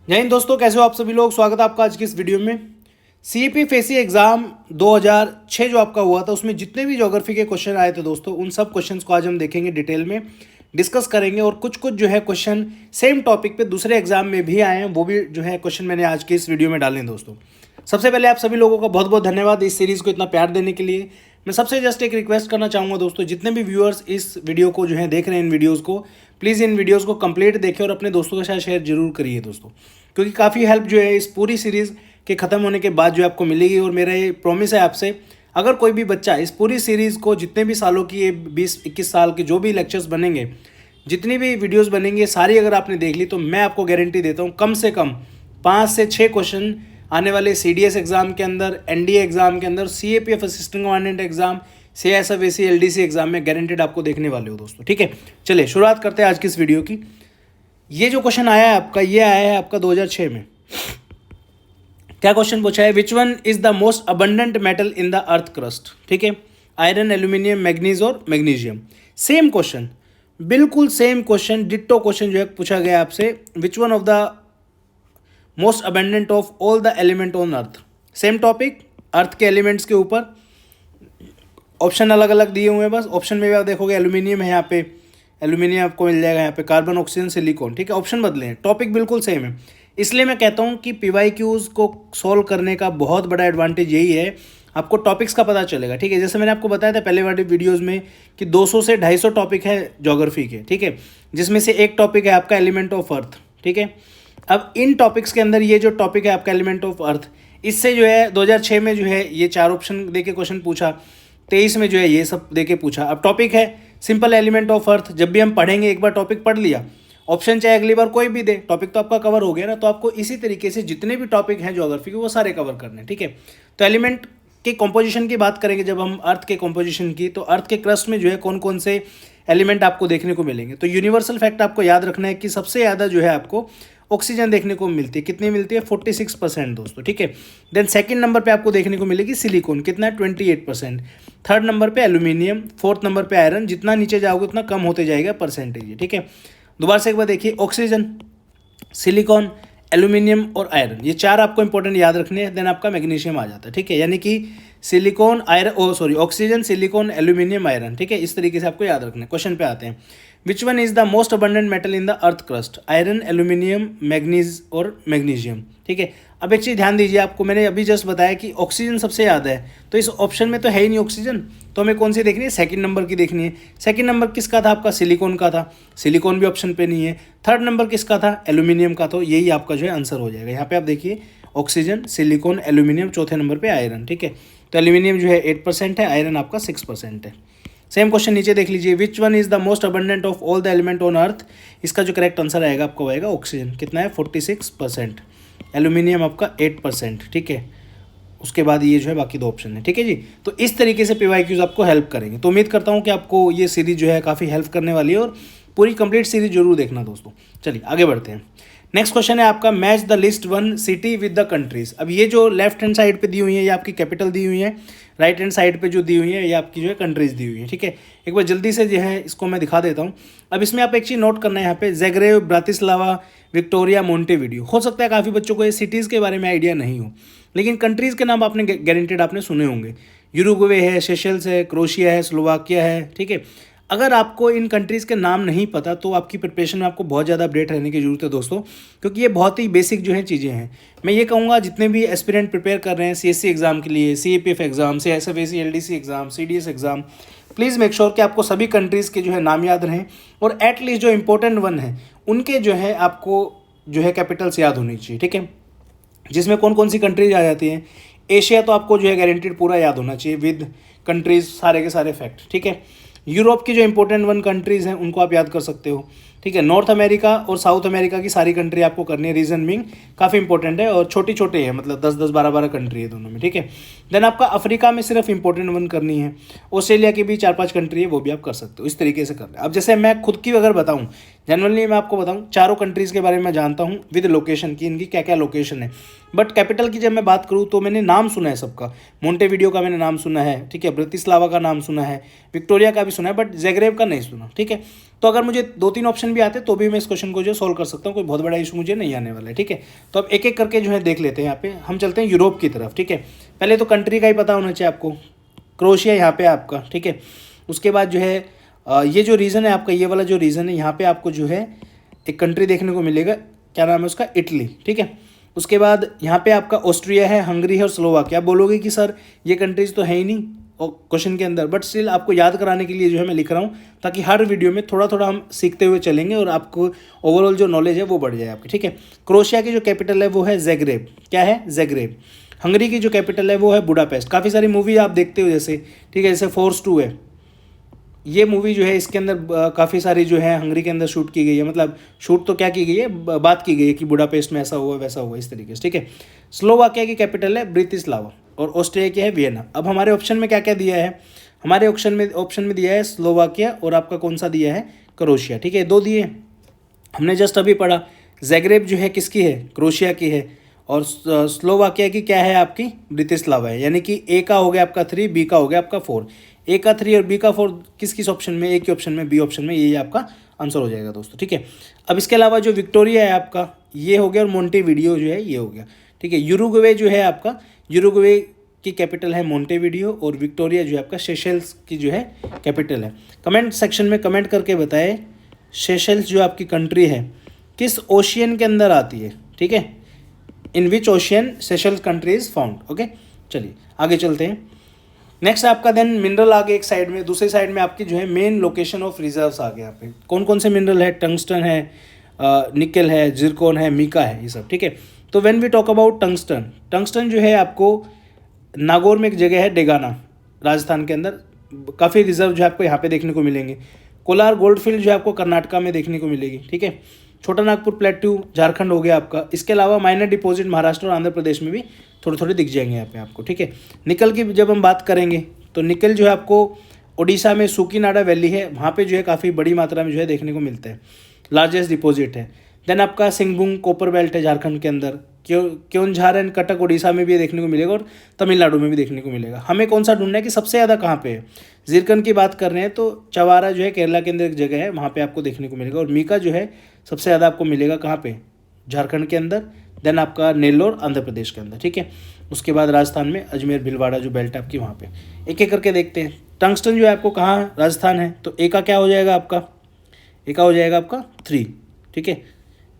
जय हिंद दोस्तों, कैसे हो आप सभी लोग। स्वागत है आपका आज की इस वीडियो में। सीईपी फेसी एग्जाम 2006 जो आपका हुआ था, उसमें जितने भी ज्योग्राफी के क्वेश्चन आए थे दोस्तों, उन सब क्वेश्चंस को आज हम देखेंगे, डिटेल में डिस्कस करेंगे। और कुछ कुछ जो है क्वेश्चन सेम टॉपिक पे दूसरे एग्जाम में भी आए हैं, वो भी जो है क्वेश्चन मैंने आज की इस वीडियो में डाले हैं दोस्तों। सबसे पहले आप सभी लोगों का बहुत बहुत धन्यवाद इस सीरीज़ को इतना प्यार देने के लिए। मैं सबसे जस्ट एक रिक्वेस्ट करना चाहूँगा दोस्तों, जितने भी व्यूअर्स इस वीडियो को जो है देख रहे हैं, इन वीडियोज़ को प्लीज़ इन वीडियोज़ को कंप्लीट देखें और अपने दोस्तों के साथ शेयर जरूर करिए दोस्तों, क्योंकि काफ़ी हेल्प जो है इस पूरी सीरीज़ के ख़त्म होने के बाद जो आपको मिलेगी। और मेरा ये प्रॉमिस है आपसे, अगर कोई भी बच्चा इस पूरी सीरीज़ को, जितने भी सालों की ये 20-21 साल के जो भी लेक्चर्स बनेंगे, जितनी भी वीडियोस बनेंगी, सारी अगर आपने देख ली, तो मैं आपको गारंटी देता हूँ कम से कम 5 से 6 क्वेश्चन आने वाले सीडीएस एग्ज़ाम के अंदर, एनडीए एग्ज़ाम के अंदर, CAPF assistant commandant exam, CISF LDC exam में गारंटेड आपको देखने वाले हो दोस्तों। ठीक है, चलिए शुरुआत करते हैं आज की इस वीडियो की। ये जो क्वेश्चन आया है आपका, ये आया है आपका 2006 में। क्या क्वेश्चन पूछा है? Which one is the most abundant metal in the earth crust. ठीक है, आयरन, एल्यूमिनियम, मैग्नीज और मैग्नीशियम। सेम क्वेश्चन, बिल्कुल सेम क्वेश्चन, डिट्टो क्वेश्चन जो है पूछा गया आपसे। Which one of the most abundant of all the element on earth. Same topic, earth के एलिमेंट्स के ऊपर। ऑप्शन अलग अलग दिए हुए हैं, बस ऑप्शन में भी आप देखोगे एल्यूमिनियम है, यहाँ पे एल्यूमिनियम आपको मिल जाएगा, यहाँ पे कार्बन, ऑक्सीजन, सिलिकॉन। ठीक है, ऑप्शन बदले हैं, टॉपिक बिल्कुल सेम है। इसलिए मैं कहता हूँ कि पीवाईक्यूज को सॉल्व करने का बहुत बड़ा एडवांटेज यही है, आपको टॉपिक्स का पता चलेगा। ठीक है, जैसे मैंने आपको बताया था पहले वाली वीडियोस में कि 200 से 250 टॉपिक है ज्योग्राफी के। ठीक है, जिसमें से एक टॉपिक है आपका एलिमेंट ऑफ अर्थ। ठीक है, अब इन टॉपिक्स के अंदर ये जो टॉपिक है आपका एलिमेंट ऑफ अर्थ, इससे जो है 2006 में जो है ये 4 ऑप्शन दे के क्वेश्चन पूछा, 23 में जो है ये सब दे के पूछा। अब टॉपिक है सिंपल एलिमेंट ऑफ अर्थ। जब भी हम पढ़ेंगे, एक बार टॉपिक पढ़ लिया, ऑप्शन चाहे अगली बार कोई भी दे, टॉपिक तो आपका कवर हो गया ना। तो आपको इसी तरीके से जितने भी टॉपिक हैं ज्योग्राफी के, वो सारे कवर करने हैं। ठीक है, तो एलिमेंट के कॉम्पोजिशन की बात करेंगे जब हम अर्थ के कॉम्पोजिशन की, तो अर्थ के क्रस्ट में जो है कौन कौन से एलिमेंट आपको देखने को मिलेंगे। तो यूनिवर्सल फैक्ट आपको याद रखना है कि सबसे ज़्यादा जो है आपको ऑक्सीजन देखने को मिलती है। कितनी मिलती है? 46% दोस्तों। ठीक है, देन सेकंड नंबर पे आपको देखने को मिलेगी सिलिकॉन, कितना है? 28%। थर्ड नंबर पे एल्यूमिनियम, फोर्थ नंबर पे आयरन। जितना नीचे जाओगे उतना कम होते जाएगा परसेंटेज। ठीक है, दोबारा से एक बार देखिए, ऑक्सीजन, सिलिकॉन, एल्यूमिनियम और आयरन, ये 4 आपको इंपॉर्टेंट याद रखने हैं। देन आपका मैग्नीशियम आ जाता है। ठीक है, यानी कि silicon, iron, oxygen, silicon, aluminium, iron. ठीक है, इस तरीके से आपको याद रखना है। क्वेश्चन पे आते हैं, विच one is the most abundant metal in the earth crust. Iron, aluminium, manganese और मैग्नीशियम। ठीक है, अब एक चीज़ ध्यान दीजिए, आपको मैंने अभी जस्ट बताया कि ऑक्सीजन सबसे ज़्यादा है, तो इस ऑप्शन में तो है ही नहीं ऑक्सीजन, तो हमें कौन सी देखनी है? सेकंड नंबर की देखनी है। सेकंड नंबर किसका था? आपका सिलिकॉन का था, सिलिकॉन भी ऑप्शन पे नहीं है। थर्ड नंबर किसका था? एल्यूमिनियम का, तो यही आपका जो है आंसर हो जाएगा। यहाँ पे आप देखिए, ऑक्सीजन, सिलिकॉन, एल्यूमिनियम, चौथे नंबर पे आयरन। ठीक है, तो एल्यूमिनियम जो है 8% है, आयरन आपका 6% है। सेम क्वेश्चन नीचे देख लीजिए, विच one is the most abundant of all the element on अर्थ। इसका जो करेक्ट आंसर आएगा आपको आएगा ऑक्सीजन, कितना है? 46%। एल्यूमिनियम आपका 8%। ठीक है, उसके बाद ये जो है बाकी 2 ऑप्शन है। ठीक है जी, तो इस तरीके से पीवाईक्यूज आपको हेल्प करेंगे। तो उम्मीद करता हूँ कि आपको ये सीरीज जो है काफ़ी हेल्प करने वाली है, और पूरी कंप्लीट सीरीज जरूर देखना दोस्तों। चलिए आगे बढ़ते हैं। नेक्स्ट क्वेश्चन है आपका, match the list one city with the countries. अब ये जो लेफ्ट हैंड साइड पे दी हुई है, ये आपकी कैपिटल दी हुई है, राइट हैंड साइड पे जो दी हुई है, ये आपकी जो है कंट्रीज दी हुई है। ठीक है, एक बार जल्दी से जो है इसको मैं दिखा देता हूँ। अब इसमें आप एक चीज़ नोट करना है, यहाँ पे ज़ैग्रेब, ब्रातिस्लावा, विक्टोरिया, मोंटेविडियो। हो सकता है काफ़ी बच्चों को ये सिटीज़ के बारे में आइडिया नहीं हो, लेकिन कंट्रीज़ के नाम आपने गारंटेड आपने सुने होंगे। यूरुग्वे है, सेशल्स है, क्रोशिया है, स्लोवाकिया है। ठीक है, अगर आपको इन कंट्रीज़ के नाम नहीं पता, तो आपकी प्रिपरेशन में आपको बहुत ज़्यादा अपडेट रहने की ज़रूरत है दोस्तों, क्योंकि ये बहुत ही बेसिक जो है चीज़ें हैं। मैं ये कहूँगा, जितने भी एस्पिरेंट प्रिपेयर कर रहे हैं सीएससी एग्ज़ाम के लिए, CAPF exam, CISF LDC exam, CDS exam, please make sure कि आपको सभी कंट्रीज़ के जो है नाम याद रहें, और एटलीस्ट जो इंपॉर्टेंट वन है उनके जो है आपको जो है कैपिटल्स याद होनी चाहिए। ठीक है, जिसमें कौन कौन सी कंट्रीज आ जाती हैं। एशिया तो आपको जो है गारंटेड पूरा याद होना चाहिए विद कंट्रीज, सारे के सारे फैक्ट। ठीक है, यूरोप की जो इंपॉर्टेंट 1 कंट्रीज़ हैं उनको आप याद कर सकते हो। ठीक है, नॉर्थ अमेरिका और साउथ अमेरिका की सारी कंट्री आपको करनी है। रीजन बिंग काफ़ी इंपॉर्टेंट है, और छोटी छोटे हैं, मतलब 10-10, 12-12 कंट्री है दोनों में। ठीक है, देन आपका अफ्रीका में सिर्फ इंपॉर्टेंट 1 करनी है। ऑस्ट्रेलिया की भी 4-5 कंट्री है, वो भी आप कर सकते हो। इस तरीके से करना है। अब जैसे मैं खुद की अगर बताऊँ, जनरली मैं आपको बताऊं चारों कंट्रीज़ के बारे में जानता हूं विद लोकेशन की, इनकी क्या क्या लोकेशन है। बट कैपिटल की जब मैं बात करूं तो मैंने नाम सुना है सबका। मोंटेविडियो का मैंने नाम सुना है, ठीक है, ब्रतिस्लावा का नाम सुना है, विक्टोरिया का भी सुना है, बट ज़ैग्रेब का नहीं सुना, ठीक है। तो अगर मुझे 2-3 ऑप्शन भी आते तो भी मैं इस क्वेश्चन को जो सॉल्व कर सकता हूँ, कोई बहुत बड़ा इशू मुझे नहीं आने वाला है, ठीक है। तो अब एक एक करके जो है देख लेते हैं। यहाँ पे हम चलते हैं यूरोप की तरफ, ठीक है। पहले तो कंट्री का ही पता होना चाहिए आपको, क्रोएशिया यहाँ पे आपका, ठीक है। उसके बाद जो है ये जो रीजन है आपका, ये वाला जो रीजन है, यहाँ पे आपको जो है एक कंट्री देखने को मिलेगा, क्या नाम है उसका, इटली, ठीक है। उसके बाद यहाँ पे आपका ऑस्ट्रिया है, हंगरी है और स्लोवाकिया। आप बोलोगे कि सर ये कंट्रीज तो है ही नहीं और क्वेश्चन के अंदर, बट स्टिल आपको याद कराने के लिए जो है मैं लिख रहा हूँ, ताकि हर वीडियो में थोड़ा थोड़ा हम सीखते हुए चलेंगे और आपको ओवरऑल जो नॉलेज है वो बढ़ जाए आपकी, ठीक है। क्रोएशिया की जो कैपिटल है वो है ज़ैग्रेब। क्या है? ज़ैग्रेब। हंगरी की जो कैपिटल है वो है बुडापेस्ट। काफ़ी सारी मूवी आप देखते हो जैसे, ठीक है, जैसे फोर्स 2 है, ये मूवी जो है इसके अंदर काफ़ी सारी जो है हंगरी के अंदर शूट की गई है। मतलब शूट तो क्या की गई है, बात की गई है कि बुडापेस्ट में ऐसा हुआ वैसा हुआ, इस तरीके से, ठीक है। स्लोवाकिया की कैपिटल है ब्रितिस्लावा और ऑस्ट्रिया की है वियना। अब हमारे ऑप्शन में क्या क्या दिया है, हमारे ऑप्शन में दिया है स्लोवाकिया और आपका कौन सा दिया है, क्रोएशिया, ठीक है। 2 दिए हमने जस्ट अभी पढ़ा। ज़ैग्रेब जो है किसकी है, क्रोएशिया की है, और स्लोवाकिया की क्या है आपकी, ब्रितिस्लावा है। यानी कि ए का हो गया आपका 3, बी का हो गया आपका 4। ए का 3 और बी का 4 किस किस ऑप्शन में, ए के ऑप्शन में, बी ऑप्शन में, ये आपका आंसर हो जाएगा दोस्तों, ठीक है। अब इसके अलावा जो विक्टोरिया है आपका, ये हो गया, और मोंटेविडियो जो है ये हो गया, ठीक है। यूरुग्वे जो है आपका, यूरुग्वे की कैपिटल है मोंटेविडियो और विक्टोरिया जो है आपका सेशेल्स की जो है कैपिटल है। कमेंट सेक्शन में कमेंट करके बताएं सेशेल्स जो आपकी कंट्री है किस ओशियन के अंदर आती है, ठीक है। In which ocean Seychelles country is found, okay. चलिए आगे चलते हैं। नेक्स्ट आपका देन मिनरल आ गए एक साइड में, दूसरी साइड में आपकी जो है मेन लोकेशन ऑफ रिजर्व्स आ गए। यहाँ पे कौन कौन से मिनरल है, टंगस्टन है, निकल है, जिरकोन है, मीका है, ये सब, ठीक है। तो when we talk about tungsten, tungsten जो है आपको नागौर में एक जगह है डेगाना, राजस्थान के अंदर, काफ़ी रिजर्व जो है आपको यहाँ पे देखने को मिलेंगे। कोलार गोल्डफील्ड जो है आपको कर्नाटका में देखने को मिलेगी, ठीक है। छोटा नागपुर प्लेट्यू झारखंड हो गया आपका। इसके अलावा माइनर डिपॉजिट महाराष्ट्र और आंध्र प्रदेश में भी थोड़े थोड़े दिख जाएंगे यहाँ पे आपको, ठीक है। निकल की जब हम बात करेंगे तो निकल जो है आपको उड़ीसा में सुकीनाडा वैली है, वहाँ पे जो है काफ़ी बड़ी मात्रा में जो है देखने को मिलता है, लार्जेस्ट डिपॉजिट है। देन आपका सिंगभूम कॉपर बेल्ट है झारखंड के अंदर, क्योंझार एंड कटक उड़ीसा में भी देखने को मिलेगा और तमिलनाडु में भी देखने को मिलेगा। हमें कौन सा ढूंढना है कि सबसे ज़्यादा कहाँ पे है। जिरकन की बात कर रहे हैं तो चवारा जो है केरला के अंदर एक जगह है, वहाँ पे आपको देखने को मिलेगा। और मीका जो है सबसे ज़्यादा आपको मिलेगा कहाँ पे, झारखंड के अंदर। देन आपका नेल्लोर आंध्र प्रदेश के अंदर, ठीक है। उसके बाद राजस्थान में अजमेर भीलवाड़ा जो बेल्ट है आपकी, वहाँ पे एक एक करके देखते हैं। टंगस्टन जो है आपको कहाँ, राजस्थान है, तो ए का क्या हो जाएगा आपका, ए का हो जाएगा आपका 3, ठीक है।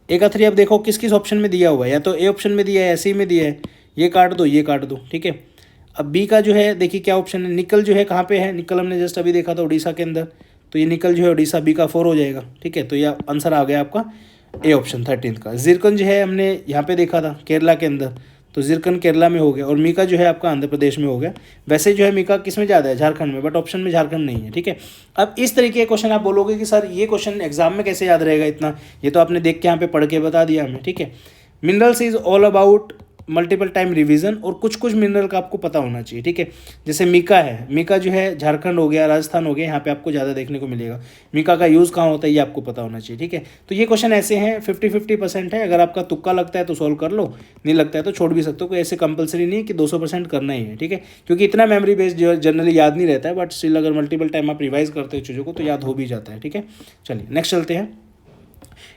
ए का 3 अब देखो किस किस ऑप्शन में दिया हुआ है, या तो ए ऑप्शन में दिया है, ऐसे ही में दिया है, ये काट दो, ये काट दो, ठीक है। अब बी का जो है देखिए क्या ऑप्शन है, निकल जो है कहाँ पे है, निकल हमने जस्ट अभी देखा था उड़ीसा के अंदर, तो ये निकल जो है उड़ीसा, बी का 4 हो जाएगा, ठीक है। तो ये आंसर आ गया आपका ए ऑप्शन 13 का। जिरकन जो है हमने यहाँ पे देखा था केरला के अंदर, तो जिरकन केरला में हो गया, और मीका जो है आपका आंध्र प्रदेश में हो गया। वैसे जो है मीका किस में ज़्यादा है, झारखंड में, बट ऑप्शन में झारखंड नहीं है, ठीक है। अब इस तरीके के क्वेश्चन आप बोलोगे कि सर ये क्वेश्चन एग्जाम में कैसे याद रहेगा इतना, ये तो आपने देख के यहाँ पे पढ़ के बता दिया हमें, ठीक है। Minerals is all about multiple time revision, और कुछ कुछ मिनरल का आपको पता होना चाहिए, ठीक है। जैसे मीका है, मीका जो है झारखंड हो गया, राजस्थान हो गया, यहाँ पे आपको ज़्यादा देखने को मिलेगा। मीका का यूज़ कहाँ होता है ये आपको पता होना चाहिए, ठीक है। तो ये क्वेश्चन ऐसे हैं 50-50% है। अगर आपका तुक्का लगता है तो सॉल्व कर लो, नहीं लगता है तो छोड़ भी सकते हो। कोई ऐसे कंपलसरी नहीं है कि 200% करना ही है, ठीक है। क्योंकि इतना मेमोरी बेस्ड जो जनरली याद नहीं रहता है, बट स्टिल अगर मल्टीपल टाइम आप रिवाइज करते हो चीज़ों को तो याद हो भी जाता है, ठीक है। चलिए नेक्स्ट चलते हैं।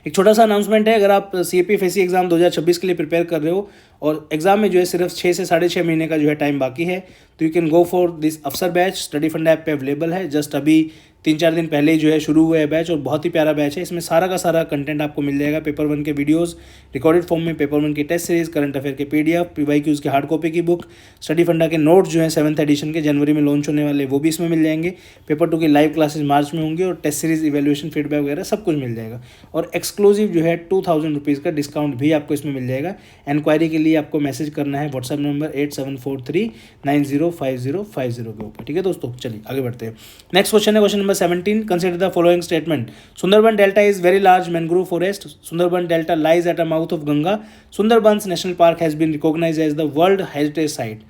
एक छोटा सा अनाउंसमेंट है, अगर आप CAP FACE एग्जाम 2026 के लिए प्रिपेयर कर रहे हो और एग्जाम में जो है सिर्फ 6 से 6.5 महीने का जो है टाइम बाकी है, तो you can go for this अफसर बैच। स्टडी फंड ऐप पे अवेलेबल है, जस्ट अभी 3-4 दिन पहले ही जो है शुरू हुआ है बैच, और बहुत ही प्यारा बैच है। इसमें सारा का सारा कंटेंट आपको मिल जाएगा, पेपर 1 के वीडियोस रिकॉर्डेड फॉर्म में, पेपर 1 की टेस्ट सीरीज, करंट अफेयर के PDF, PYQs की हार्ड कॉपी की बुक, स्टडी फंडा के नोट्स जो है 7th एडिशन के जनवरी में लॉन्च होने वाले वो भी इसमें मिल जाएंगे। पेपर 2 की लाइव क्लासेस मार्च में होंगी, और टेस्ट सीरीज, इवैल्यूएशन, फीडबैक वगैरह सब कुछ मिल जाएगा। और एक्सक्लूसिव जो है 2000 रुपीज़ का डिस्काउंट भी आपको इसमें मिल जाएगा। इंक्वायरी के लिए आपको मैसेज करना है व्हाट्सएप नंबर 8743905050 के ऊपर, ठीक है दोस्तों। चलिए आगे बढ़ते हैं। नेक्स्ट क्वेश्चन है question number 17। Consider the following statement. Sundarban delta is very large mangrove forest. Sundarban delta lies at a mouth of Ganga. Sundarbans National Park has been recognized as the World Heritage Site.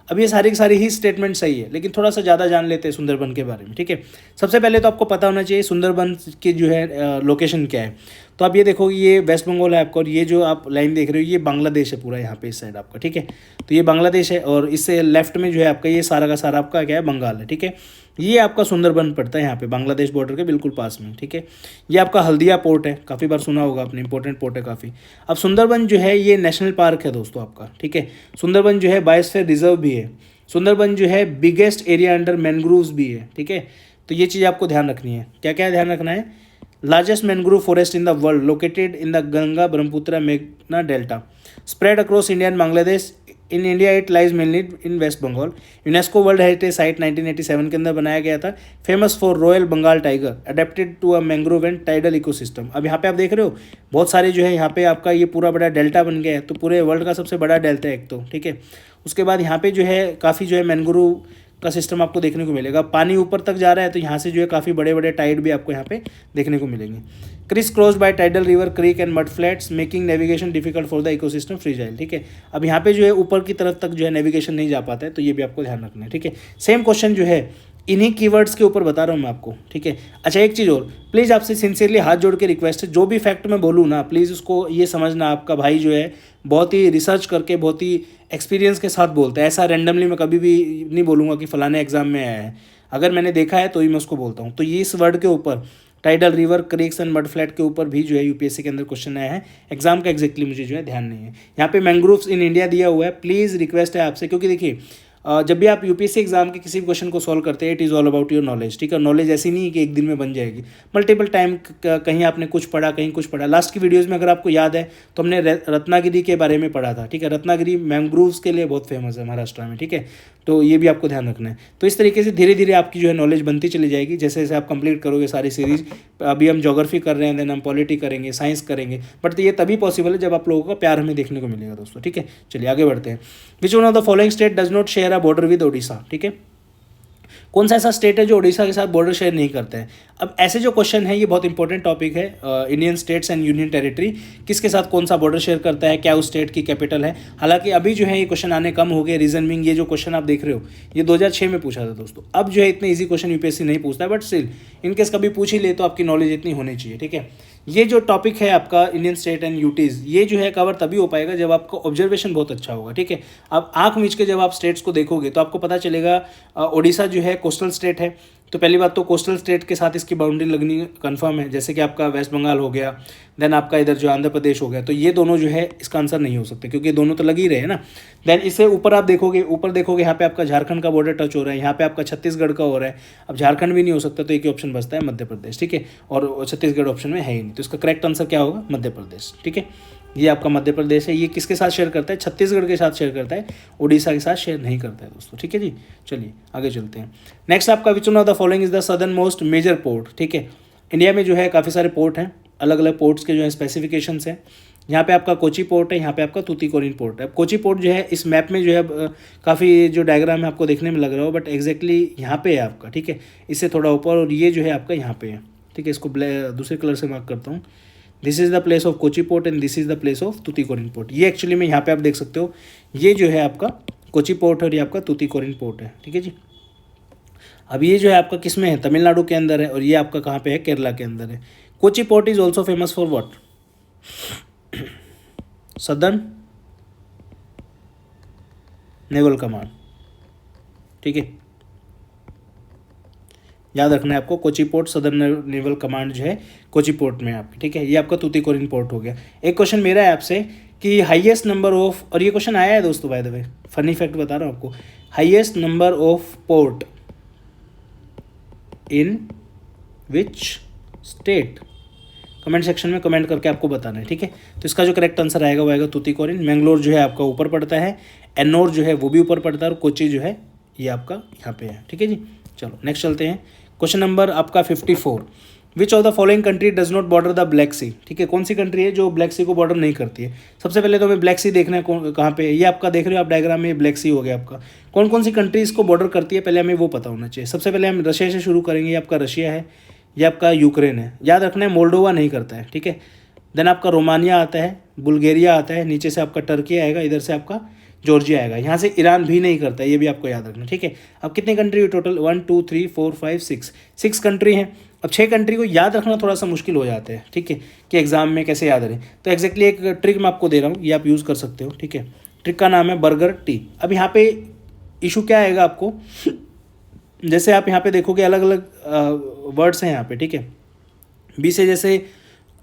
अब ये सारी की सारी ही statement सही है, लेकिन थोड़ा सा ज़्यादा जान लेते हैं सुंदरबन के बारे में, ठीक है। सबसे पहले तो आपको पता होना चाहिए सुंदरबन की जो है लोकेशन क्या है। तो आप ये देखोगे ये वेस्ट बंगाल है आपका, और ये जो आप लाइन देख रहे हो ये बांग्लादेश है पूरा यहाँ पे इस साइड आपका, ठीक है। तो ये बांग्लादेश है, और इससे लेफ्ट में जो है आपका ये सारा का सारा आपका क्या है, बंगाल है, ठीक है। ये आपका सुंदरबन पड़ता है यहाँ पे बांग्लादेश बॉर्डर के बिल्कुल पास में, ठीक है। ये आपका हल्दिया पोर्ट है, काफ़ी बार सुना होगा आपने, इंपॉर्टेंट पोर्ट है काफ़ी। अब सुंदरबन जो है ये नेशनल पार्क है दोस्तों आपका, ठीक है। सुंदरबन जो है बायोस्फीयर रिजर्व भी है। सुंदरबन जो है बिगेस्ट एरिया अंडर मैनग्रोव्स भी है, ठीक है। तो ये चीज़ आपको ध्यान रखनी है। क्या क्या ध्यान रखना है? Largest mangrove forest in the world located in the Ganga Brahmaputra मेघना delta spread across India and Bangladesh. In India it lies mainly in West Bengal. UNESCO world heritage site 1987 के अंदर बनाया गया था। Famous for royal Bengal tiger adapted to a mangrove and tidal ecosystem. अब यहाँ पे आप देख रहे हो बहुत सारे जो है यहाँ पे आपका ये पूरा बड़ा डेल्टा बन गया है, तो पूरे वर्ल्ड का सबसे बड़ा डेल्टा है एक तो, ठीक है। उसके बाद यहाँ पे जो है काफ़ी जो है मैंग्रोव का सिस्टम आपको देखने को मिलेगा। पानी ऊपर तक जा रहा है तो यहाँ से जो है काफ़ी बड़े बड़े टाइड भी आपको यहाँ पे देखने को मिलेंगे। Crisscross by tidal river creek and mud flats making navigation difficult for the ecosystem fragile, ठीक है। अब यहाँ पे जो है ऊपर की तरफ तक जो है नेविगेशन नहीं जा पाता है, तो ये भी आपको ध्यान रखना है, ठीक है। सेम क्वेश्चन जो है इन्हीं कीवर्ड्स के ऊपर बता रहा हूँ मैं आपको, ठीक है। अच्छा एक चीज़ और, प्लीज़ आपसे सिंसियरली हाथ जोड़ के रिक्वेस्ट है, जो भी फैक्ट मैं बोलूँ ना प्लीज़ उसको ये समझना आपका भाई जो है बहुत ही रिसर्च करके बहुत ही एक्सपीरियंस के साथ बोलता है। ऐसा रैंडमली मैं कभी भी नहीं बोलूँगा कि फलाने एग्जाम में आया है। अगर मैंने देखा है तो ही मैं उसको बोलता हूँ। तो ये इस वर्ड के ऊपर tidal river creeks and mud flat के ऊपर भी जो है यूपीएससी के अंदर क्वेश्चन आया है। एग्जाम का एग्जैक्टली मुझे जो है ध्यान नहीं है। यहाँ पे मैंग्रोव्स इन इंडिया दिया हुआ है, प्लीज़ रिक्वेस्ट है आपसे, क्योंकि देखिए जब भी आप यूपीएससी एग्जाम के किसी भी क्वेश्चन को सॉल्व करते हैं it is all about your knowledge, ठीक है। नॉलेज ऐसी नहीं है कि एक दिन में बन जाएगी, मल्टीपल टाइम कहीं आपने कुछ पढ़ा कहीं कुछ पढ़ा। लास्ट की वीडियोज़ में अगर आपको याद है तो हमने रत्नागिरी के बारे में पढ़ा था, ठीक है। रत्नागिरी मैंग्रोव्स के लिए बहुत फेमस है महाराष्ट्र में, ठीक है। तो ये भी आपको ध्यान रखना है। तो इस तरीके से धीरे धीरे आपकी जो है नॉलेज बनती चली जाएगी जैसे जैसे आप कंप्लीट करोगे सारी सीरीज। अभी हम ज्योग्राफी कर रहे हैं, देन हम पॉलिटी करेंगे, साइंस करेंगे, बट ये तभी पॉसिबल है जब आप लोगों का प्यार हमें देखने को मिलेगा दोस्तों, ठीक है। चलिए आगे बढ़ते हैं। विच one of the following state does not share a border with Odisha, ठीक है। कौन सा ऐसा स्टेट है जो ओडिशा के साथ बॉर्डर शेयर नहीं करता है? अब ऐसे जो क्वेश्चन है ये बहुत इंपॉर्टेंट टॉपिक है। Indian states and union territory किसके साथ कौन सा बॉर्डर शेयर करता है, क्या उस स्टेट की कैपिटल है। हालांकि अभी जो है ये क्वेश्चन आने कम हो गए, रीजन बिंग ये जो क्वेश्चन आप देख रहे हो ये 2006 में पूछा था दोस्तों। अब जो है इतने ईजी क्वेश्चन यूपीएससी नहीं पूछता है, बट स्टिल इनकेस कभी पूछ ही ले तो आपकी नॉलेज इतनी होनी चाहिए, ठीक है। ये जो टॉपिक है आपका इंडियन स्टेट एंड यूटीज़, ये जो है कवर तभी हो पाएगा जब आपका ऑब्जर्वेशन बहुत अच्छा होगा, ठीक है। अब आंख मीच के जब आप स्टेट्स को देखोगे तो आपको पता चलेगा ओडिशा जो है कोस्टल स्टेट है। तो पहली बात तो कोस्टल स्टेट के साथ इसकी बाउंड्री लगनी कंफर्म है, जैसे कि आपका वेस्ट बंगाल हो गया, देन आपका इधर जो आंध्र प्रदेश हो गया। तो ये दोनों जो है इसका आंसर नहीं हो सकते क्योंकि दोनों तो लग ही रहे हैं ना। देन इससे ऊपर आप देखोगे, ऊपर देखोगे यहाँ पे आपका झारखंड का बॉर्डर टच हो रहा है, यहाँ पे आपका छत्तीसगढ़ का हो रहा है। अब झारखंड भी नहीं हो सकता तो एक ही ऑप्शन बचता है मध्य प्रदेश, ठीक है। और छत्तीसगढ़ ऑप्शन में है ही नहीं, तो इसका करेक्ट आंसर क्या होगा? मध्य प्रदेश, ठीक है। ये आपका मध्य प्रदेश है। ये किसके साथ शेयर करता है? छत्तीसगढ़ के साथ शेयर करता है, उड़ीसा के साथ शेयर नहीं करता है दोस्तों, ठीक है जी। चलिए आगे चलते हैं। नेक्स्ट आपका which one of the following is the southern most major port, ठीक है। इंडिया में जो है काफ़ी सारे पोर्ट हैं, अलग अलग पोर्ट्स के जो है स्पेसिफिकेशंस हैं। यहाँ पे आपका कोची पोर्ट है, यहाँ पे आपका तूतीकोरिन पोर्ट है। कोची पोर्ट जो है इस मैप में जो है काफ़ी जो डायग्राम है आपको देखने में लग रहा हो, बट एग्जैक्टली यहाँ पे है आपका, ठीक है। इससे थोड़ा ऊपर, और ये जो है आपका यहाँ पे है, ठीक है। इसको दूसरे कलर से मार्क करता हूँ। This is the place of Kochi port and this is the place of Tuticorin port. ये एक्चुअली में यहाँ पे आप देख सकते हो, ये जो है आपका कोची पोर्ट है और ये आपका तूतीकोरिन पोर्ट है, ठीक है जी। अब ये जो है आपका किस में है? तमिलनाडु के अंदर है, और ये आपका कहाँ पे है? केरला के अंदर है। Kochi port is also famous for what? Southern naval command, ठीक है। याद रखना है आपको, Kochi port southern naval command जो है कोची पोर्ट में है आपकी, ठीक है। ये आपका तूतीकोरिन पोर्ट हो गया। एक क्वेश्चन मेरा है आपसे कि हाईएस्ट नंबर ऑफ, और ये क्वेश्चन आया है दोस्तों by the way, funny fact बता रहा हूँ आपको, highest number of port in which state? Comment section में कमेंट करके आपको बताना है, ठीक है। तो इसका जो करेक्ट आंसर आएगा वो आएगा तूतीकोरिन। मैंगलोर जो है आपका ऊपर पड़ता है, एन्नोर जो है वो भी ऊपर पड़ता है, और कोची जो है ये आपका यहाँ पे है, ठीक है जी। चलो नेक्स्ट चलते हैं। क्वेश्चन नंबर आपका 54, which of the following country does not border the Black Sea, ठीक है। कौन सी कंट्री है जो ब्लैक सी को बॉर्डर नहीं करती है? सबसे पहले तो हमें ब्लैक सी देखना है कहाँ पे है। ये आपका देख रहे हो आप डायग्राम में, ब्लैक सी हो गया आपका। कौन कौन सी कंट्री इसको बॉर्डर करती है पहले हमें वो पता होना चाहिए। सबसे पहले हम रशिया से शुरू करेंगे। ये आपका रशिया है, ये आपका यूक्रेन है। याद रखना है मोल्डोवा नहीं करता है, ठीक है। देन आपका रोमानिया आता है, बुल्गारिया आता है, नीचे से आपका टर्की आएगा, इधर से आपका जॉर्जिया आएगा। यहाँ से ईरान भी नहीं करता है, ये भी आपको याद रखना, ठीक है। अब कितने कंट्री हुई टोटल, 1 2 3 4 5 6 कंट्री हैं। अब 6 कंट्री को याद रखना थोड़ा सा मुश्किल हो जाता है, ठीक है, कि एग्जाम में कैसे याद रहे। तो एक्जैक्टली एक ट्रिक मैं आपको दे रहा हूँ, ये आप यूज़ कर सकते हो, ठीक है। ट्रिक का नाम है बर्गर टी। अब यहाँ पे इशू क्या आएगा आपको, जैसे आप यहाँ पे देखोगे अलग अलग वर्ड्स हैं यहाँ पे, ठीक है। बी से जैसे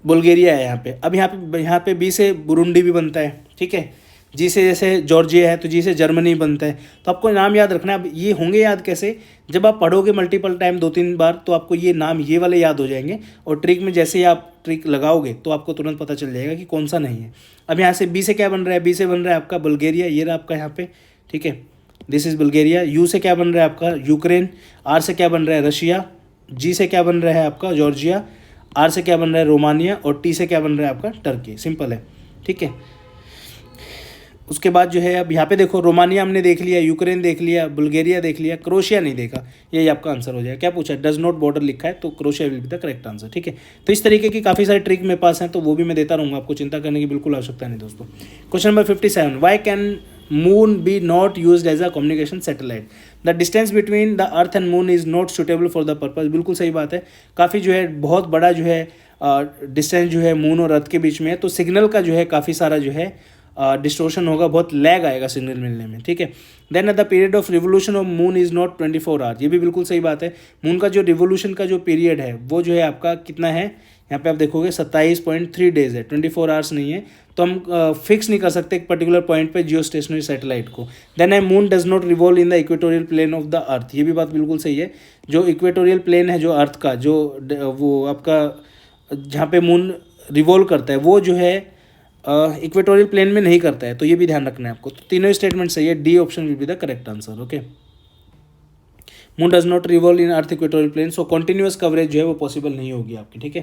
बुल्गारिया है यहाँ पे, अब यहाँ पे बी से बुरुंडी भी बनता है, ठीक है। जी से जैसे जॉर्जिया है तो जी से जर्मनी बनता है। तो आपको नाम याद रखना है। अब ये होंगे याद कैसे, जब आप पढ़ोगे मल्टीपल टाइम 2-3 बार तो आपको ये नाम ये वाले याद हो जाएंगे, और ट्रिक में जैसे ही आप ट्रिक लगाओगे तो आपको तुरंत पता चल जाएगा कि कौन सा नहीं है। अब यहाँ से बी से क्या बन रहा है, बी से बन रहा है आपका बुल्गारिया, ये रहा आपका यहाँ पे, ठीक है, दिस इज़ बुल्गारिया। यू से क्या बन रहा है आपका यूक्रेन। आर से क्या बन रहा है रशिया। जी से क्या बन रहा है आपका जॉर्जिया। आर से क्या बन रहा है रोमानिया। और टी से क्या बन रहा है आपका टर्की। सिंपल है, ठीक है। उसके बाद जो है अब यहाँ पे देखो, रोमानिया हमने देख लिया, यूक्रेन देख लिया, बुल्गारिया देख लिया, क्रोशिया नहीं देखा, यही आपका आंसर हो जाएगा। क्या पूछा, डज नॉट बॉर्डर लिखा है तो crochet will be the correct answer, ठीक है। तो इस तरीके की काफ़ी सारे ट्रिक मेरे पास हैं, तो वो भी मैं देता रहूँगा, आपको चिंता करने की बिल्कुल आवश्यकता नहीं दोस्तों। Question number 57, why can moon be not use as a communication satellite. The distance between the earth and moon is not suitable for the purpose. बिल्कुल सही बात है, काफ़ी जो है बहुत बड़ा जो है डिस्टेंस जो है मून और अर्थ के बीच में है, तो सिग्नल का जो है काफ़ी सारा जो है डिस्टोर्शन होगा, बहुत लैग आएगा सिग्नल मिलने में, ठीक है। Then the period of revolution of moon is not 24 hours. ये भी बिल्कुल सही बात है। मून का जो रिवोल्यूशन का जो पीरियड है वो जो है आपका कितना है, यहाँ पे आप देखोगे 27.3 डेज है, 24 आवर्स नहीं है। तो हम फिक्स नहीं कर सकते एक पर्टिकुलर पॉइंट पे जियो स्टेशनरी सैटेलाइट को। देन है moon does not revolve in the equatorial plane of the earth. ये भी बात बिल्कुल सही है। जो इक्वेटोरियल प्लेन है जो अर्थ का, जो वो आपका जहाँ पे मून रिवॉल्व करता है वो जो है इक्वेटोरियल प्लेन में नहीं करता है, तो ये भी ध्यान रखना है आपको। तो तीनों स्टेटमेंट सही है, D option will be the correct answer, okay. Moon does not revolve in earth equatorial plane, so continuous coverage जो है वो पॉसिबल नहीं होगी आपकी, ठीक है।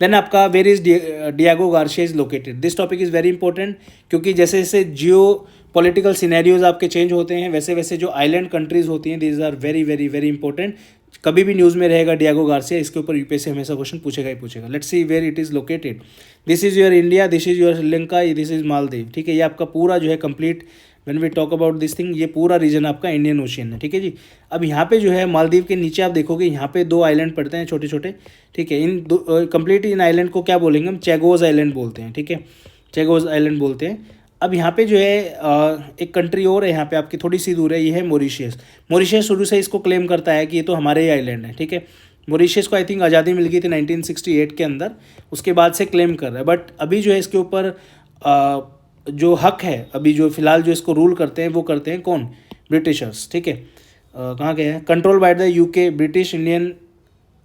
देन आपका where is Diego Garcia is located. This topic is very important, क्योंकि जैसे जैसे जियो पॉलिटिकल सिनेरियोज आपके चेंज होते हैं वैसे वैसे जो आइलैंड कंट्रीज होती हैं these are very very very important. कभी भी न्यूज़ में रहेगा डियागो गार्सिया, इसके ऊपर यूपीएससी हमेशा क्वेश्चन पूछेगा ही पूछेगा। Let's see where it is located. This is your India, this is your Sri Lanka, this is Maldives, ठीक है। ये आपका पूरा जो है complete, when we talk about this thing, ये पूरा रीजन आपका इंडियन ओशियन है, ठीक है जी। अब यहाँ पे जो है मालदीव के नीचे आप देखोगे यहाँ पे 2 आइलैंड पड़ते हैं छोटे छोटे, ठीक है। इन कंप्लीट इन आइलैंड को क्या बोलेंगे हम, चैगोज आइलैंड बोलते हैं, ठीक है, चैगोज आइलैंड बोलते हैं। अब यहाँ पे जो है एक कंट्री और है यहाँ पे आपकी थोड़ी सी दूर है, ये है मॉरिशियस। मॉरिशियस शुरू से इसको क्लेम करता है कि ये तो हमारे ही आइलैंड है, ठीक है। मॉरिशियस को आई थिंक आज़ादी मिल गई थी 1968 के अंदर, उसके बाद से क्लेम कर रहा है। बट अभी जो है इसके ऊपर जो हक है, अभी जो फिलहाल जो इसको रूल करते हैं वो करते हैं कौन, ब्रिटिशर्स, ठीक है। कहाँ गए हैं, control by the UK, British Indian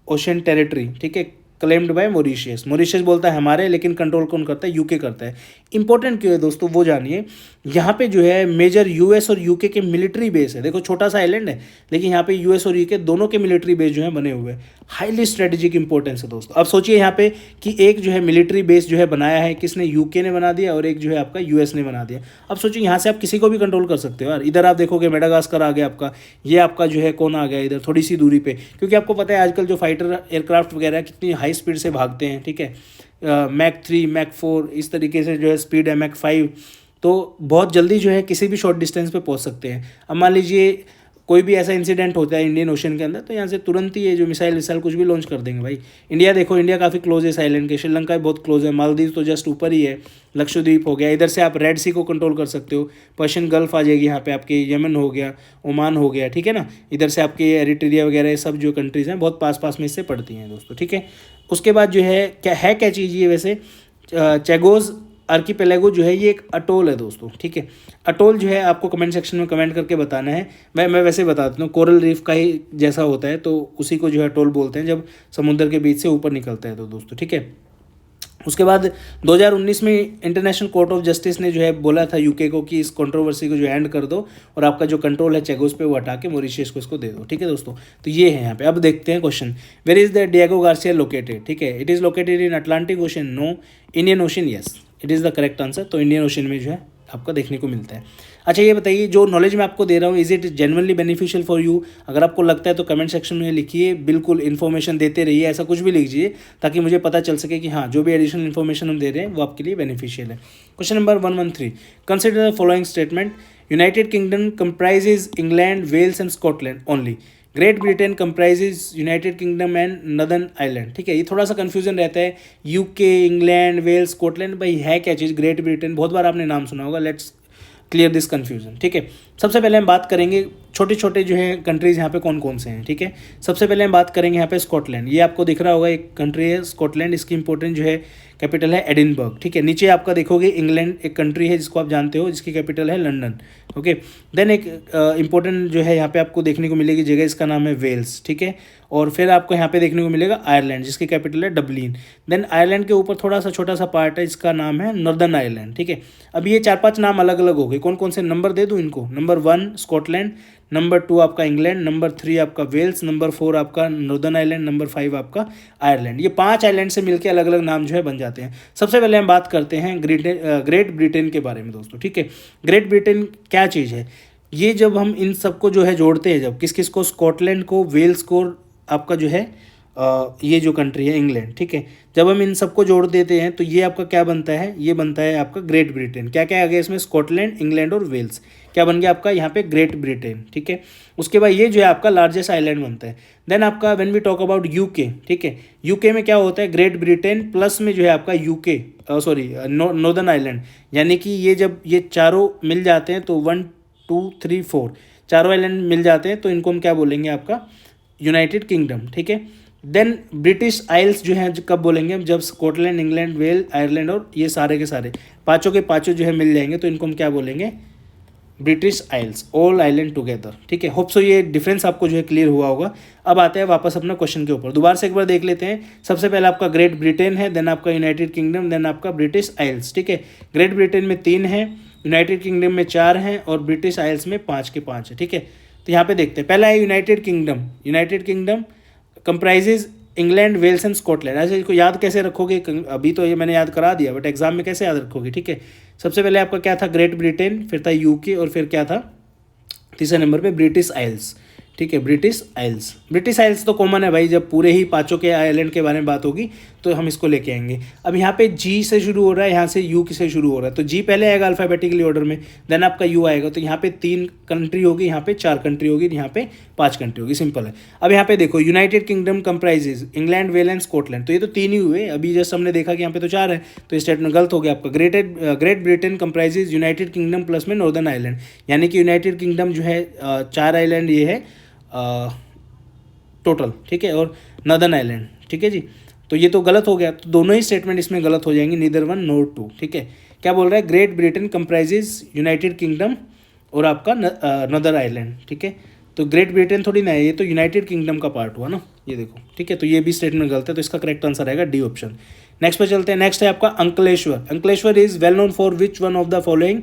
ocean territory, ठीक है, क्लेम्ड बाय मॉरिशियस। मॉरिशियस बोलता है हमारे, लेकिन कंट्रोल कौन करता है, यूके करता है। इंपॉर्टेंट क्यों है दोस्तों वो जानिए। यहाँ पे जो है मेजर यूएस और यूके के मिलिट्री बेस है। देखो छोटा सा आइलैंड है, लेकिन यहाँ पे यूएस और यूके दोनों के मिलिट्री बेस जो है बने हुए हैं। हाईली स्ट्रेटेजिक इंपॉर्टेंस है दोस्तों। अब सोचिए यहाँ पे कि एक जो है मिलिट्री बेस जो है बनाया है किसने, यूके ने बना दिया, और एक जो है आपका यूएस ने बना दिया। अब सोचिए यहाँ से आप किसी को भी कंट्रोल कर सकते हो यार। इधर आप देखोगे मेडागास्कर आ गया आपका, ये आपका जो है कौन आ गया इधर थोड़ी सी दूरी पे, क्योंकि आपको पता है आजकल जो फाइटर एयरक्राफ्ट वगैरह कितनी हाई स्पीड से भागते हैं, ठीक है। मैक 3 मैक 4 इस तरीके से जो है स्पीड है, मैक 5, तो बहुत जल्दी जो है किसी भी शॉर्ट डिस्टेंस पे पहुंच सकते हैं। अब मान लीजिए कोई भी ऐसा इंसिडेंट होता है इंडियन ओशन के अंदर, तो यहाँ से तुरंत ही ये जो मिसाइल कुछ भी लॉन्च कर देंगे भाई। इंडिया देखो, इंडिया काफ़ी क्लोज है इस आइलैंड के, श्रीलंका भी बहुत क्लोज है, मालदीव तो जस्ट ऊपर ही है, लक्षद्वीप हो गया, इधर से आप रेड सी को कंट्रोल कर सकते हो, पर्शियन गल्फ आ जाएगी यहाँ पे आपके, यमन हो गया, ओमान हो गया, ठीक है ना। इधर से आपके एरिट्रिया वगैरह ये सब जो कंट्रीज़ हैं बहुत पास पास में इससे पड़ती हैं दोस्तों, ठीक है। उसके बाद जो है क्या चीज़ ये वैसे, चैगोज आर्कीपेलागो जो है ये एक अटोल है दोस्तों, ठीक है। अटोल जो है आपको कमेंट सेक्शन में कमेंट करके बताना है। मैं वैसे बता देता हूँ, कोरल रीफ का ही जैसा होता है, तो उसी को जो है अटोल बोलते हैं जब समुद्र के बीच से ऊपर निकलता है तो दोस्तों, ठीक है। उसके बाद 2019 में इंटरनेशनल कोर्ट ऑफ जस्टिस ने जो है बोला था यूके को कि इस कंट्रोवर्सी को जो एंड कर दो, और आपका जो कंट्रोल है चैगोस पे वो हटा के मॉरिशियस को इसको दे दो, ठीक है दोस्तों। तो ये है यहाँ पे। अब देखते हैं question, where is the Diego Garcia located, ठीक है। It is located in Atlantic Ocean, no. Indian Ocean, yes, it is the correct answer. तो इंडियन ओशन में जो है आपका देखने को मिलता है। अच्छा ये बताइए, जो नॉलेज मैं आपको दे रहा हूँ is it genuinely beneficial for you. अगर आपको लगता है तो कमेंट सेक्शन में लिखिए, बिल्कुल इन्फॉर्मेशन देते रहिए, ऐसा कुछ भी लीजिए ताकि मुझे पता चल सके कि हाँ जो भी एडिशनल इन्फॉर्मेशन हम दे रहे हैं वो आपके लिए बेनिफिशियल है। Question number 113, consider the following statement, United Kingdom comprises England, Wales and Scotland only. Great Britain comprises United Kingdom and Northern island. ठीक है, ये थोड़ा सा कंफ्यूजन रहता है, यूके, इंग्लैंड, वेल्स, स्कॉटलैंड, भाई है क्या चीज़ ग्रेट ब्रिटेन, बहुत बार आपने नाम सुना होगा। Let's clear this confusion. ठीक है, सबसे पहले हम बात करेंगे छोटे छोटे जो है कंट्रीज़ यहाँ पे कौन कौन से हैं। ठीक है, सबसे पहले हम बात करेंगे यहाँ पे स्कॉटलैंड। ये आपको दिख रहा होगा एक कंट्री है स्कॉटलैंड, इसकी इंपॉर्टेंट जो है कैपिटल है एडिनबर्ग। ठीक है, नीचे आपका देखोगे इंग्लैंड एक कंट्री है जिसको आप जानते हो, जिसकी कैपिटल है लंदन। ओके, देन एक इंपॉर्टेंट जो है यहाँ पे आपको देखने को मिलेगी जगह, इसका नाम है वेल्स। ठीक है, और फिर आपको यहाँ पे देखने को मिलेगा आयरलैंड, जिसकी कैपिटल है डबलिन। देन आयरलैंड के ऊपर थोड़ा सा छोटा सा पार्ट है, इसका नाम है नॉर्दर्न आयरलैंड। ठीक है, अब ये 4-5 नाम अलग अलग हो गए, कौन कौन से नंबर दे दूँ इनको। नंबर 1 स्कॉटलैंड, नंबर 2 आपका इंग्लैंड, नंबर 3 आपका वेल्स, नंबर 4 आपका नॉर्दर्न आयरलैंड, नंबर 5 आपका आयरलैंड। ये 5 आइलैंड से मिलकर अलग अलग नाम जो है बन जाते हैं। सबसे पहले हम बात करते हैं ग्रेट ब्रिटेन के बारे में दोस्तों। ठीक है, ग्रेट ब्रिटेन क्या चीज़ है, ये जब हम इन सबको जो है जोड़ते हैं, जब किस किस को, स्कॉटलैंड को, वेल्स को, आपका जो है ये जो कंट्री है इंग्लैंड। ठीक है, जब हम इन सबको जोड़ देते हैं तो ये आपका क्या बनता है, ये बनता है आपका ग्रेट ब्रिटेन। क्या क्या आ गया इसमें, स्कॉटलैंड, इंग्लैंड और वेल्स, क्या बन गया आपका यहाँ पे ग्रेट ब्रिटेन। ठीक है, उसके बाद ये जो है आपका लार्जेस्ट आइलैंड बनता है। देन आपका when we talk about UK, ठीक है, यूके में क्या होता है, ग्रेट ब्रिटेन प्लस में जो है आपका यूके, सॉरी नॉर्दर्न आइलैंड, यानी कि ये जब ये चारों मिल जाते हैं तो 1 2 3 4 चारों आइलैंड मिल जाते हैं तो इनको हम क्या बोलेंगे, आपका यूनाइटेड किंगडम। ठीक है, देन ब्रिटिश आइल्स जो है कब बोलेंगे हम, जब स्कॉटलैंड, इंग्लैंड, वेल, आयरलैंड और ये सारे के सारे पाँचों के पाँचों जो है मिल जाएंगे तो इनको हम क्या बोलेंगे, British Isles, all island together. ठीक है, होप सो ये डिफरेंस आपको जो है क्लियर हुआ होगा। अब आते हैं वापस अपना क्वेश्चन के ऊपर, दोबारा से एक बार देख लेते हैं। सबसे पहले आपका ग्रेट ब्रिटेन है, देन आपका यूनाइटेड किंगडम, देन आपका ब्रिटिश आइल्स। ठीक है, ग्रेट ब्रिटेन में 3 है, यूनाइटेड किंगडम में 4 हैं और ब्रिटिश आइल्स में 5 के 5 है। ठीक है, तो यहाँ पे देखते हैं, पहला है United Kingdom. United Kingdom comprises England, Wales and Scotland. ऐसे इसको याद कैसे रखोगे, अभी तो ये मैंने याद करा दिया, बट एग्जाम में कैसे याद रखोगे। ठीक है, सबसे पहले आपका क्या था, ग्रेट ब्रिटेन, फिर था यूके और फिर क्या था तीसरे नंबर पे ब्रिटिश आइल्स। ठीक है, ब्रिटिश आइल्स। ब्रिटिश आइल्स तो कॉमन है भाई, जब पूरे ही पाँचों के आइलैंड के बारे में बात होगी तो हम इसको लेके आएंगे। अब यहाँ पे जी से शुरू हो रहा है, यहाँ से यू से शुरू हो रहा है, तो जी पहले आएगा अल्फ़ाबेटिकली ऑर्डर में, देन आपका यू आएगा, तो यहाँ पे 3 कंट्री होगी, यहाँ पे 4 कंट्री होगी, यहाँ पे 5 कंट्री होगी, सिंपल है। अब यहाँ पे देखो, United Kingdom comprises England, well and Scotland, तो ये तो 3 ही हुए, अभी जस्ट हमने देखा कि यहाँ पे तो 4 है, तो स्टेटमेंट गलत हो गया आपका। Great Britain comprises United kingdom plus में नॉर्दर्न आइलैंड, यानी कि यूनाइटेड किंगडम जो है 4 आइलैंड ये है टोटल। ठीक है, और नदर्न आइलैंड। ठीक है जी, तो ये तो गलत हो गया, तो दोनों ही स्टेटमेंट इसमें गलत हो जाएंगे, नीदर 1 नोर 2। ठीक है, क्या बोल रहा है, great Britain comprises United kingdom और आपका नदर आइलैंड। ठीक है, तो ग्रेट ब्रिटेन थोड़ी ना है, ये तो यूनाइटेड किंगडम का पार्ट हुआ ना, ये देखो। ठीक है, तो ये भी स्टेटमेंट गलत है, तो इसका करेक्ट आंसर आएगा डी ऑप्शन। नेक्स्ट पे चलते हैं, नेक्स्ट है आपका Ankleshwar. Ankleshwar is well known for which one of the following.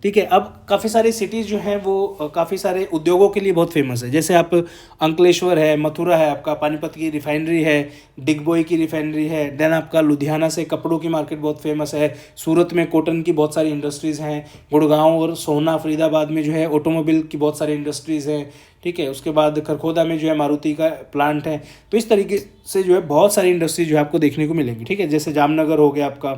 ठीक है, अब काफ़ी सारी सिटीज़ जो हैं वो काफ़ी सारे उद्योगों के लिए बहुत फेमस है, जैसे आप अंकलेश्वर है, मथुरा है, आपका पानीपत की रिफाइनरी है, डिगबोई की रिफाइनरी है, देन आपका लुधियाना से कपड़ों की मार्केट बहुत फेमस है, सूरत में कॉटन की बहुत सारी इंडस्ट्रीज़ हैं, गुड़गांव और सोहना फरीदाबाद में जो है ऑटोमोबाइल की बहुत सारी इंडस्ट्रीज़ हैं। ठीक है, उसके बाद खरखोदा में जो है मारुति का प्लांट है, तो इस तरीके से जो है बहुत सारी इंडस्ट्री जो है आपको देखने को मिलेंगी। ठीक है, जैसे जामनगर हो गया आपका,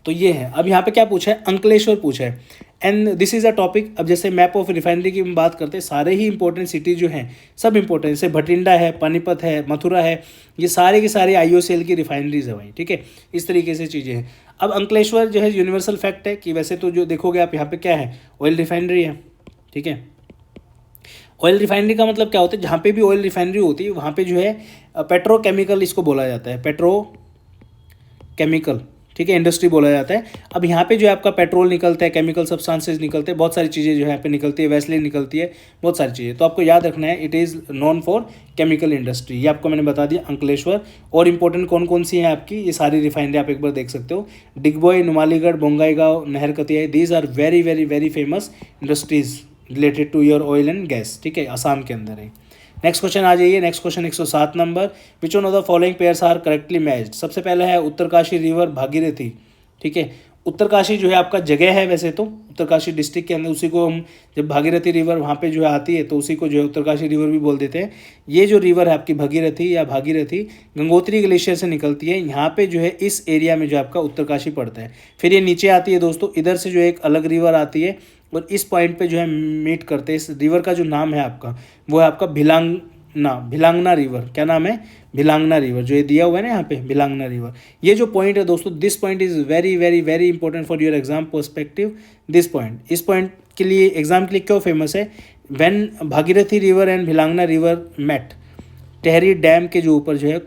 तो ये है। अब यहाँ पे क्या पूछा है, अंकलेश्वर पूछा है, and this is a topic. अब जैसे मैप ऑफ रिफाइनरी की हम बात करते हैं, सारे ही इंपॉर्टेंट सिटी जो हैं सब इंपॉर्टेंट, जैसे भटिंडा है, पानीपत है, मथुरा है, ये सारे के सारे IOCL की रिफाइनरीज है भाई। ठीक है, इस तरीके से चीज़ें हैं। अब अंकलेश्वर जो है यूनिवर्सल फैक्ट है कि वैसे तो जो देखोगे आप यहाँ पे क्या है, ऑयल रिफाइनरी है। ठीक है, ऑयल रिफाइनरी का मतलब क्या होता है, जहाँ पे भी ऑयल रिफाइनरी होती है वहाँ पे जो है पेट्रोकेमिकल इसको बोला जाता है, पेट्रोकेमिकल। ठीक है, इंडस्ट्री बोला जाता है। अब यहाँ पे जो है आपका पेट्रोल निकलता है, केमिकल सब्सटेंसेस निकलते हैं, बहुत सारी चीज़ें जो है यहाँ पे निकलती है, वैसलीन निकलती है, बहुत सारी चीज़ें, तो आपको याद रखना है, it is non for chemical industry. ये आपको मैंने बता दिया अंकलेश्वर। और इंपॉर्टेंट कौन कौन सी हैं आपकी, ये सारी रिफाइनरी आप एक बार देख सकते हो, Digboi, Numaligarh, Bongaigaon, Naharkatiya, these are very very very famous industries related to your oil and gas. ठीक है, आसाम के अंदर है। नेक्स्ट क्वेश्चन आ जाइए, next question 107 number, which one of the following pairs are correctly matched. सबसे पहले है उत्तरकाशी रिवर भागीरथी। ठीक है। उत्तरकाशी जो है आपका जगह है, वैसे तो उत्तरकाशी डिस्ट्रिक्ट के अंदर, उसी को हम जब भागीरथी रिवर वहाँ पे जो है आती है तो उसी को जो है उत्तरकाशी रिवर भी बोल देते हैं। ये जो रिवर है आपकी भगीरथी या भागीरथी गंगोत्री ग्लेशियर से निकलती है, यहाँ पे जो है इस एरिया में जो आपका उत्तरकाशी पड़ता है। फिर ये नीचे आती है दोस्तों, इधर से जो एक अलग रिवर आती है और इस पॉइंट पे जो है मीट करते हैं। इस रिवर का जो नाम है आपका वो है आपका भिलांगना रिवर। क्या नाम है? भिलांगना रिवर, जो ये दिया हुआ है ना यहाँ पे, भिलांगना रिवर। ये जो पॉइंट है दोस्तों, this point is very very very important for your exam perspective. This point, इस पॉइंट के लिए एग्जाम के लिए क्यों फेमस है? When Bhagirathi river and Bhilangana river met, Tehri dam के जो ऊपर जो है